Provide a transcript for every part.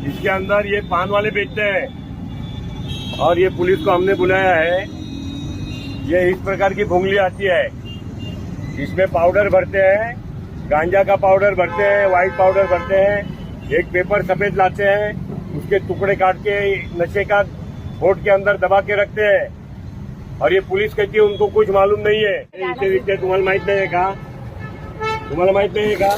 इसके अंदर ये पान वाले बेचते हैं और ये पुलिस को हमने बुलाया है। ये इस प्रकार की भुंगली आती है, इसमें पाउडर भरते हैं, गांजा का पाउडर भरते हैं, व्हाइट पाउडर भरते हैं, एक पेपर सफेद लाते हैं, उसके टुकड़े काट के नशे का होठ के अंदर दबा के रखते हैं और ये पुलिस कहती है उनको कुछ मालूम नहीं है। इथे विकते तुम्हाला माहित नाही का? तुम्हाला माहित नाही का?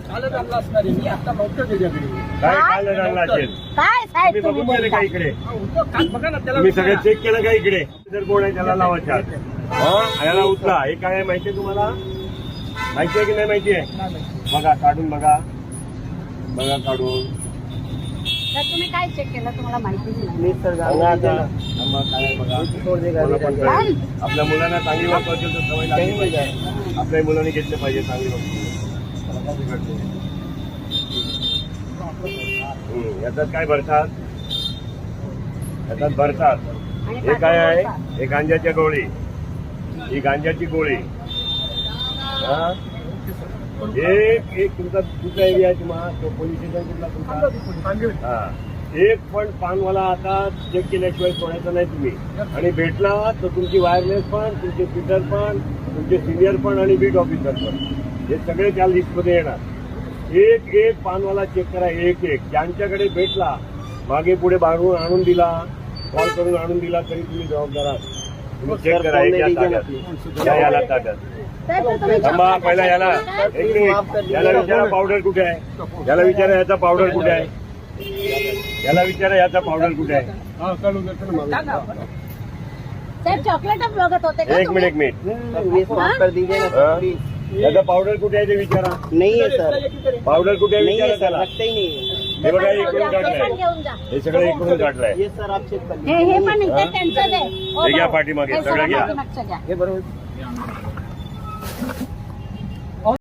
कालच आणला असणार आहे मी आता नव्हतं त्याच्याकडे काय खायला लागला असेल? काय साहेब तुम्ही तुम्ही बघून गेले का बोलताय? इकडे? काल बघा ना त्याला तुम्ही सगळे चेक केलं का इकडे? जर कोण आहे त्याला लावायचा याला उचला। हे काय आहे माहितीये तुम्हाला? माहिती आहे की नाही माहिती आहे? बघा काढून बघा, बघा काढून तर तुम्ही काय चेक केलं तुम्हाला माहिती नाही? बघा आता. थांबा, काय आहे बघा. कोणाला पण कळेल. आपल्या मुलांना चांगली वाटत असेल तर सवय लागली पाहिजे। आपल्या मुलांनी घेतले पाहिजे चांगली वस्तू। याच्यात काय भरतात? याच्यात भरतात हे काय आहे? हे गांजाच्या गोळी, ही गांजाची गोळी। हा एक तुमचा कुठला एरिया आहे तुम्हाला? तो पोलीस स्टेशन कुठला तुमचा? हा एक पण पानवाला आता चेक केल्याशिवाय सोडायचा नाही तुम्ही। आणि भेटला तर तुमची वायरलेस पण, तुमचे स्पीकर पण, तुमचे सिनियर पण आणि बीट ऑफिसर पण, हे सगळे त्या लिस्टमध्ये येणार। एक एक पानवाला चेक करा, एक एक ज्यांच्याकडे भेटला मागे पुढे बाळून आणून दिला, कॉल करून आणून दिला तरी तुम्ही जबाबदार आहात। तुम्ही चेक करा याला ताब्यात। थांबा पहिला याला एक मिनिट, याला विचारा पावडर कुठे आहे, याला विचारा याचा पावडर कुठे आहे, याला विचारा याचा पावडर कुठे आहे। साहेब चॉकलेट बघत होते का एक तुम्ही? मिनिट माफ कर दीजिए ना सर, प्लीज। याचा पावडर कुठे आहे ते विचारा। नहीं है सर, पावडर कुठे आहे नहीं है विचारा सर, त्याला। रखते ही नहीं है। हे बघा ते इकडून पण काढलंय, घेऊन जा। हे सगळं इकडून काढलंय। ये सर आप चेक कर हे लीजिए। पण इथे त्यांचं आहे. हे घ्या पाठीमागे, हे सगळं घ्या। पाठीमागचं घ्या. हे बरोबर